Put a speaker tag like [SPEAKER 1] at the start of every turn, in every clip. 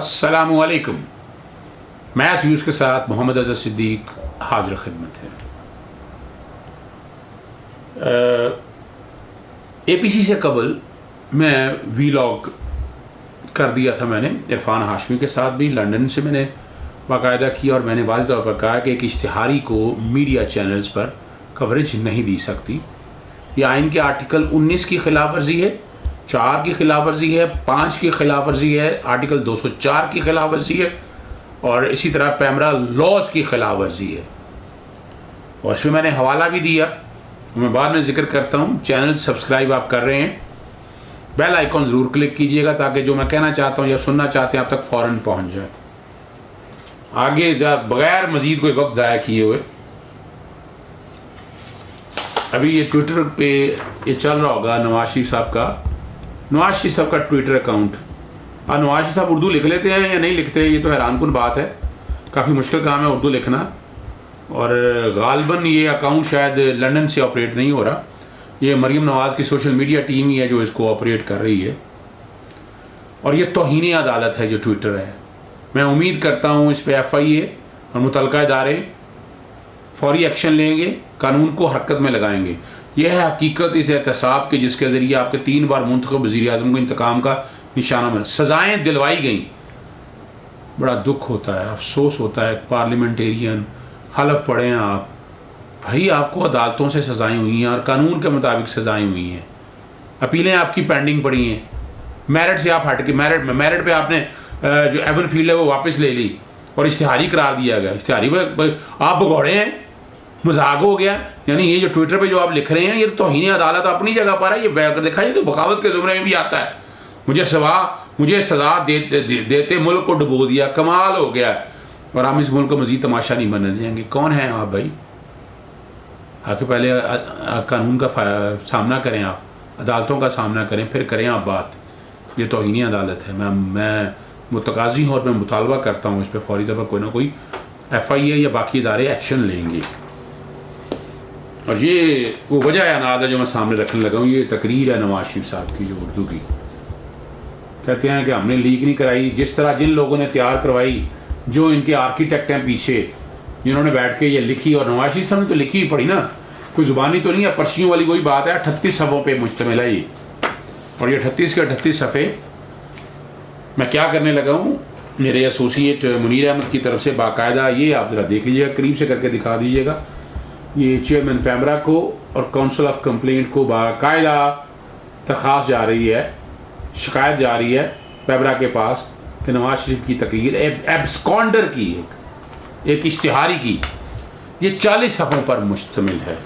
[SPEAKER 1] अस्सलामुअलैकुम। Math views के साथ मोहम्मद अज़हर सिद्दीक हाजिर खिदमत है। APC से कबल मैं वीलॉग कर दिया था मैंने इरफान हाशमी के साथ भी, लंदन से मैंने बाकायदा किया और मैंने वाज़ तौर पर कहा कि एक इश्तिहारी को मीडिया चैनल्स पर कवरेज नहीं दी सकती। यह आइन के आर्टिकल 19 की खिलाफ वर्जी है, 4 की खिलाफ वर्जी है, 5 की खिलाफ वर्जी है, आर्टिकल 204 की खिलाफ वर्जी है और इसी तरह पैमरा लॉज की खिलाफ वर्जी है। और इसमें मैंने हवाला भी दिया, मैं बाद में जिक्र करता हूँ। चैनल सब्सक्राइब आप कर रहे हैं, बेल आइकॉन ज़रूर क्लिक कीजिएगा ताकि जो मैं कहना चाहता हूँ या सुनना चाहते हैं आप तक फ़ौरन पहुँच जाए। आगे बगैर मज़ीद कोई वक्त ज़ाया किए हुए, अभी ये ट्विटर पे ये चल रहा होगा नवाज शरीफ साहब का ट्विटर अकाउंट। नवाज शरीफ साहब उर्दू लिख लेते हैं या नहीं लिखते, ये तो हैरानकुन बात है। काफ़ी मुश्किल काम है उर्दू लिखना और गालिबन ये अकाउंट शायद लंदन से ऑपरेट नहीं हो रहा। ये मरीम नवाज़ की सोशल मीडिया टीम ही है जो इसको ऑपरेट कर रही है और ये तौहीन अदालत है जो ट्विटर है। मैं उम्मीद करता हूँ इस पर FIA और मुतल्लिका इदारे फौरी एक्शन लेंगे, कानून को हरकत में लगाएंगे। यह है हकीकत इस एहतसाब के जिसके ज़रिए आपके 3 बार मुंतखब वज़ीर-ए-आज़म को इंतकाम का निशाना मिला, सज़ाएँ दिलवाई गई। बड़ा दुख होता है, अफसोस होता है। पार्लियामेंटेरियन हलफ पढ़े हैं आप, भाई आपको अदालतों से सज़ाएँ हुई हैं और कानून के मुताबिक सज़ाएँ हुई हैं। अपीलें आपकी पेंडिंग पड़ी हैं, मेरिट से आप हट के मेरिट पे आपने जो एवन फील्ड है वो वापस ले ली और इश्तिहारी करार दिया गया। इश्तिहारी पर आप भगौड़े हैं, मजाक हो गया। यानी ये जो ट्विटर पे जो आप लिख रहे हैं ये तो तौहीन अदालत अपनी जगह पर है। ये बैकर देखा, ये तो बगावत के ज़ुमरे में भी आता है। मुझे सज़ा देते मुल्क को डुबो दिया, कमाल हो गया और हम इस मुल्क को मज़ीद तमाशा नहीं बनने देंगे। कौन हैं आप भाई? आके पहले कानून का सामना करें, आप अदालतों का सामना करें, फिर करें आप बात। ये तौहीन अदालत है। मैं मुतकाज़ी हूँ और मैं मुतालबा करता हूँ इस पर फौरी तौर पर कोई ना कोई FIA या बाकी इदारे एक्शन लेंगे। और ये वो वजह है अनाद है जो मैं सामने रखने लगा हूँ। ये तकरीर है नवाज शरीफ साहब की जो उर्दू की, कहते हैं कि हमने लीक नहीं कराई। जिस तरह जिन लोगों ने तैयार करवाई, जो इनके आर्किटेक्ट हैं पीछे, जिन्होंने बैठ के ये लिखी, और नवाज शरीफ साहब ने तो लिखी ही पड़ी ना, कोई ज़ुबानी तो नहीं है, पर्चियों वाली कोई बात है। 38 सफ़ों पर मुश्तमिल है ये, और ये 38 के 38 सफ़े मैं क्या करने लगा हूँ, मेरे एसोसिएट मुनीर अहमद की तरफ से बाकायदा, ये आप ज़रा देख लीजिएगा, करीब से करके दिखा दीजिएगा। ये चेयरमैन पैमरा को और काउंसिल ऑफ कंप्लेंट को बाकायदा दरख्वास्त जा रही है, शिकायत जा रही है पैमरा के पास कि नवाज शरीफ की तकरीर एब्सकॉन्डर की एक इश्तिहारी की, ये 40 सफ़ों पर मुश्तमिल है।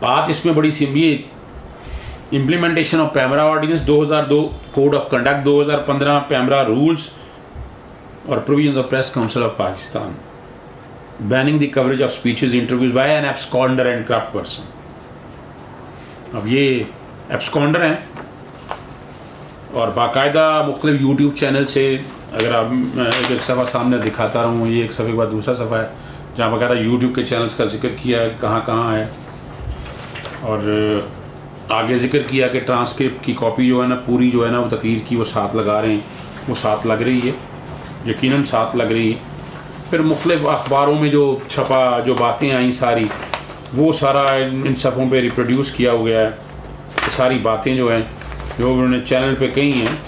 [SPEAKER 1] बात इसमें बड़ी simple, implementation of PEMRA ordinance 2002, code of conduct 2015, PEMRA rules और provisions of Press Council of Pakistan, banning the coverage of speeches interviews by an absconder and corrupt person. अब ये एब्सकॉन्डर हैं और बाकायदा मुख्तलिफ यूट्यूब चैनल से, अगर आप एक सफ़ा सामने दिखाता रहूँ, ये एक सफ़े के बाद दूसरा सफ़ा है जहाँ बाकायदा यूट्यूब के चैनल्स का जिक्र किया है कहाँ कहाँ है, और आगे जिक्र किया कि ट्रांसक्रिप्ट की कॉपी जो है ना, पूरी जो है ना वो तकरीर की वो 7 लगा रहे हैं, वो 7 लग रही है, यकीनन 7 लग रही है। फिर मुख्तलिफ अखबारों में जो छपा, जो बातें आई सारी, वो सारा इन सफ़ों पे रिप्रोड्यूस किया हो गया है। सारी बातें जो हैं जो उन्होंने चैनल पे कही हैं,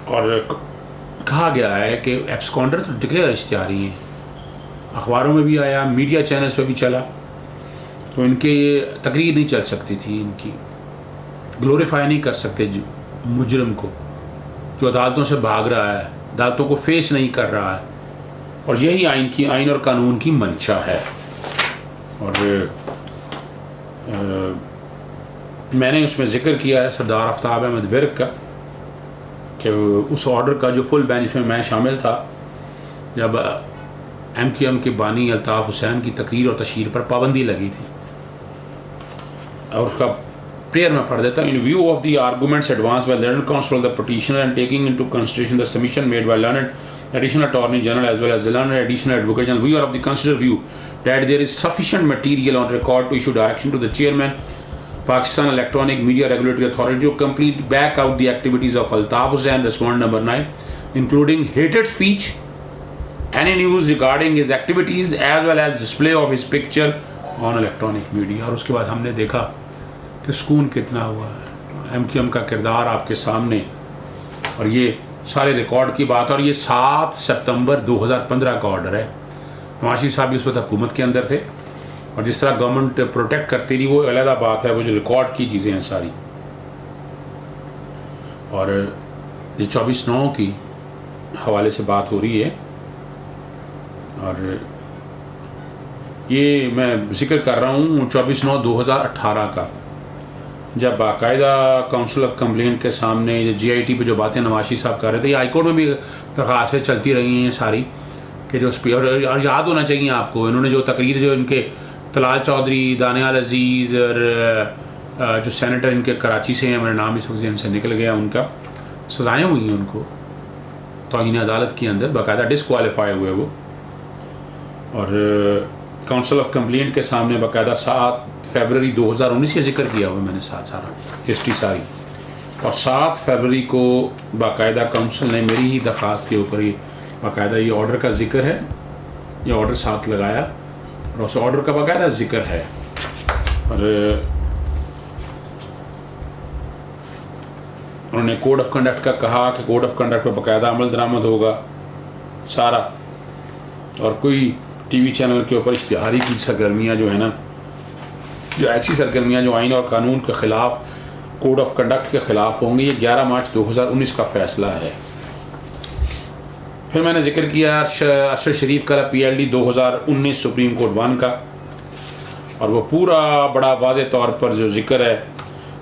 [SPEAKER 1] और कहा गया है कि एब्सकॉन्डर तो डिक्लेयर इश्तिहारी हैं, अखबारों में भी आया, मीडिया चैनल्स पे भी चला, तो इनके तकरीर नहीं चल सकती थी, इनकी ग्लोरीफाई नहीं कर सकते मुजरम को जो अदालतों से भाग रहा है, अदालतों को फेस नहीं कर रहा है। और यही आइन और कानून की मंशा है। और मैंने उसमें ज़िक्र किया है सरदार आफ्ताब अहमद विर्क का, कि उस ऑर्डर का जो फुल बेंच में मैं शामिल था जब MQM के बानी अल्ताफ़ हुसैन की तकरीर और तशहीर पर पाबंदी लगी थी, और उसका प्रेयर में पढ़ देता हूँ। In view of the arguments advance by learned counsel the petitioner and taking into consideration the submission made by learned additional attorney general as well as the learned additional advocate general, we are of the consider view that there is sufficient material on record to issue direction to the chairman Pakistan Electronic Media Regulatory Authority to complete back out the activities of Altaf Hussain, respondent number 9, including hated speech, any news regarding his activities as well as display of his picture on electronic media। और उसके बाद हमने देखा कि सुकून कितना हुआ है, MQM का किरदार आपके सामने, और ये सारे रिकॉर्ड की बात। और ये 7 सितंबर 2015 का ऑर्डर है। नवाज शरीफ साहब भी उस वक्त हुकूमत के अंदर थे, और जिस तरह गवर्नमेंट प्रोटेक्ट करती रही वो अलग बात है, वो जो रिकॉर्ड की चीज़ें हैं सारी। और ये 24/9 की हवाले से बात हो रही है, और ये मैं जिक्र कर रहा हूँ 24/9/2018 का, जब बाकायदा काउंसिल ऑफ कंप्लेंट के सामने GIT पे जो बातें नवाज शरीफ साहब कर रहे थे, ये हाईकोर्ट में भी दरख्वास्तें चलती रही हैं सारी, कि जो स्पीकर, और याद होना चाहिए आपको, इन्होंने जो तकरीर जो इनके तलाल चौधरी, दानियाल अजीज़ और जो सेनेटर इनके कराची से हैं, मेरा नाम इस वक्त इनसे निकल गया, उनका सजाएँ हुई हैं उनको तौहीन अदालत के अंदर, बाकायदा डिसक्वालीफाई हुए वो। और काउंसिल ऑफ कंप्लेंट के सामने बाकायदा 7 फरवरी 2019 का जिक्र किया हुआ मैंने, सारा हिस्ट्री सारी। और 7 फरवरी को बाकायदा काउंसिल ने मेरी ही दरख्वास्त के ऊपर ही बाकायदा ये ऑर्डर का जिक्र है, ये ऑर्डर साथ लगाया और उस ऑर्डर का बाकायदा जिक्र है। और उन्होंने कोड ऑफ कंडक्ट का कहा कि कोड ऑफ कंडक्ट पर बाकायदा अमल दरामद होगा सारा, और कोई TV चैनल के ऊपर इश्तिहारी की सरगर्मियाँ जो है ना, जो ऐसी सरगर्मियाँ जो आइन और कानून के ख़िलाफ़, कोड ऑफ कंडक्ट के ख़िलाफ़ होंगी, ये 11 मार्च 2019 का फ़ैसला है। फिर मैंने जिक्र किया अरशद शरीफ का PLD 2019 सुप्रीम कोर्ट 1 का, और वो पूरा बड़ा वाज़े तौर पर जो जिक्र है,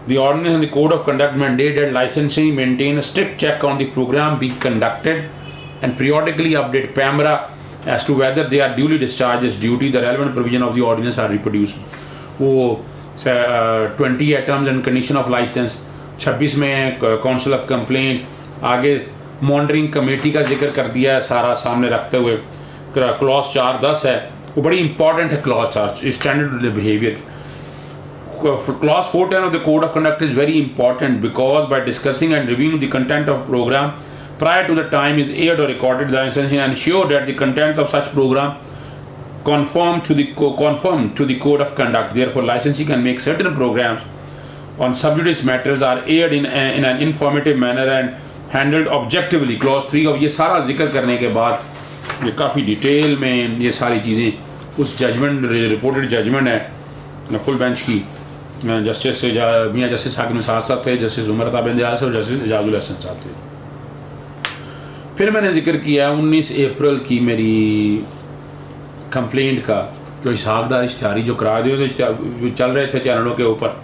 [SPEAKER 1] the ordinance and the code of conduct mandated licensing maintain a strict check on the program being conducted and periodically update PAMRA as to whether they are duly discharged its duty. The relevant provision of the ordinance are reproduced. वो 20 है terms and condition of license, 26 में council of complaint, आगे monitoring committee का जिक्र कर दिया है सारा सामने रखते हुए। क्लॉज 410 है, वो बड़ी इंपॉर्टेंट है clause 4, standard behaviour. Clause 410 of the code of conduct is very important because by discussing and reviewing the content of program prior to the time is aired or recorded, the licensing ensure that the contents of such program conform to the code of conduct. Therefore, licensee can make certain programs on subjudice matters are aired in an informative manner and handled objectively. Clause 3 of ये सारा जिक्र करने के बाद ये काफ़ी detail में ये सारी चीज़ें उस जजमेंट, रिपोर्टेड जजमेंट है फुल बेंच की, जस्टिस मियाँ जस्टिस हाकिम निसार साहब थे, जस्टिस उमर अता बिंदयाल साहब, जस्टिस एजाजुल हसन साहब थे। फिर मैंने जिक्र किया 19 अप्रैल की मेरी कंप्लेंट का, जो इसहाकदार इश्तिहारी जो करार दिए चल रहे थे चैनलों के ऊपर,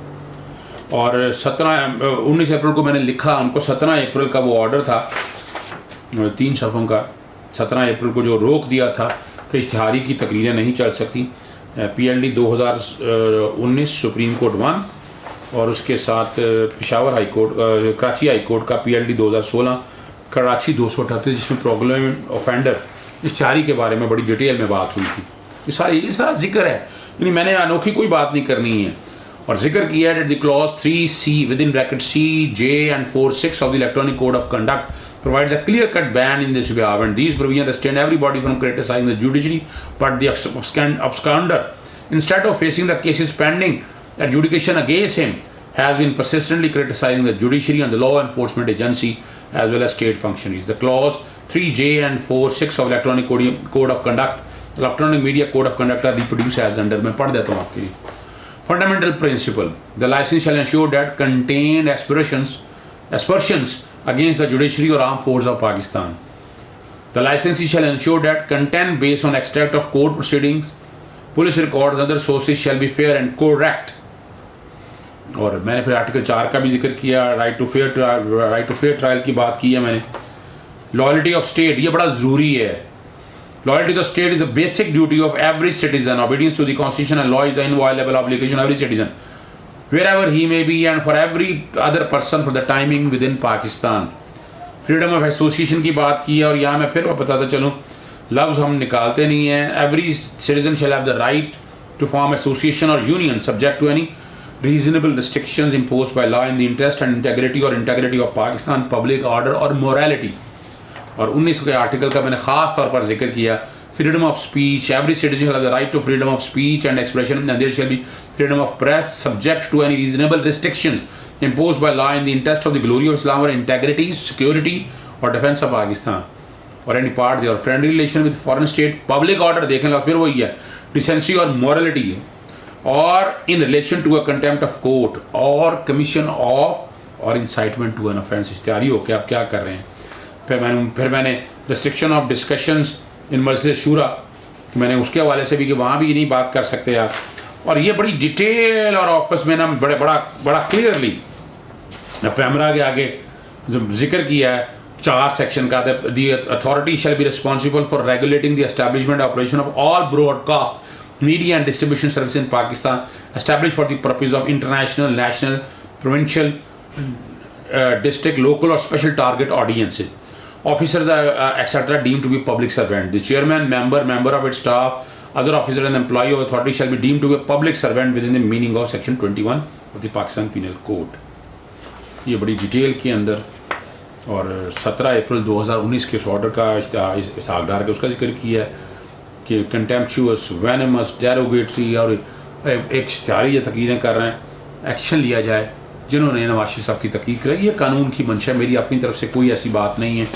[SPEAKER 1] और 19 अप्रैल को मैंने लिखा उनको। 17 अप्रैल का वो ऑर्डर था 3 सफ़ों का, 17 अप्रैल को जो रोक दिया था कि इश्तिहारी की तकरीरें नहीं चल सकती। PLD 2019 सुप्रीम कोर्ट 1, और उसके साथ Peshawar high court, Karachi high court का PLD 2016, कराची 238, जिसमें प्रॉब्लम ऑफेंडर इश्तिहारी के बारे में बड़ी डिटेल में बात हुई थी। ये सारा जिक्र है, यानी मैंने अनोखी कोई बात नहीं करनी है। और जिक्र किया है the clause 3C within bracket C, J and 4(6) of the Electronic Code of Conduct provides a clear-cut ban in this behalf, and these provisions restrain everybody from criticizing the judiciary, but the absconder, instead of facing the cases pending adjudication against him, has been persistently criticizing the judiciary and the law enforcement agency as well as state functionaries. The clause 3J and 4(6) of Electronic Code of Conduct, Electronic Media Code of Conduct are reproduced as under। मैं पढ़ देता हूँ आपके लिए। Fundamental principle: the license shall ensure that contained aspersions against the judiciary or armed forces of Pakistan. The licensee shall ensure that content based on extract of court proceedings, police records, other sources shall be fair and correct. और मैंने फिर article 4 का भी जिक्र किया, right to fair trial की बात की है मैंने। लॉयल्टी ऑफ स्टेट, ये बड़ा ज़रूरी है। Loyalty to the state is a basic duty of every citizen. Obedience to the constitution and law is the inviolable obligation of every citizen, wherever he may be, and for every other person for the timing within Pakistan. Freedom of association की बात की है, और यहाँ मैं फिर बताता चलूँ, लफ्ज़ हम निकालते नहीं हैं। Every citizen shall have the right to form association or union subject to any reasonable restrictions imposed by law in the interest and integrity of Pakistan public order or morality। और 19 के आर्टिकल का मैंने ख़ास तौर पर जिक्र किया, freedom of speech, every citizen has the right to freedom of speech and expression, and there shall be freedom of press subject to any reasonable restrictions imposed by law in the interest of the glory of Islam or integrity, security or defense of Pakistan or any part thereof, friendly relation with foreign state, public order देखें लो फिर वही है, decency और morality है, or in relation to a contempt of court or commission of or incitement to an offence। इश्तिहारी हो के आप क्या कर रहे हैं। फिर मैंने restriction of discussions इन मजलिस शूरा, मैंने उसके हवाले से भी कि वहाँ भी नहीं बात कर सकते आप। और ये बड़ी डिटेल और ऑफिस में ना बड़ा क्लियरली कैमरा के आगे जो जिक्र किया है 4 सेक्शन का, the authority shall be responsible for regulating the establishment operation of all broadcast media and distribution service in Pakistan establish for the purpose of international, national, provincial, district, local और special target audiences. Officers are etc. deemed to be public servant. The chairman, member of its staff, other officer and employee of authority shall be deemed to be a public servant within the meaning of section 21 of the Pakistan Penal Code। ये बड़ी detail के अंदर और 17 अप्रैल 2019 के उस order का इसाकदार के उसका जिक्र किया है कि कंटेम्पचुअस, वेनमस, डेरोगेटरी और एक इश्तिहारी तकीरें कर रहे हैं, एक्शन लिया जाए जिन्होंने नवाज शरीफ साहब की तहकीक कराई। ये कानून की मंशा, मेरी अपनी तरफ से कोई ऐसी बात नहीं है।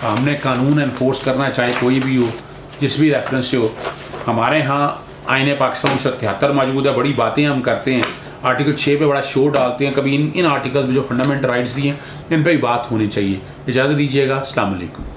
[SPEAKER 1] हमने कानून एनफोर्स करना है, चाहे कोई भी हो, जिस भी रेफरेंस से हो। हमारे यहाँ आईने पाकिस्तान 173 मौजूद है, बड़ी बातें हम करते हैं, आर्टिकल 6 पे बड़ा शोर डालते हैं, कभी इन आर्टिकल्स में जो फंडामेंटल राइट्स दिए हैं इन पर भी बात होनी चाहिए। इजाज़त दीजिएगा, अस्सलाम वालेकुम।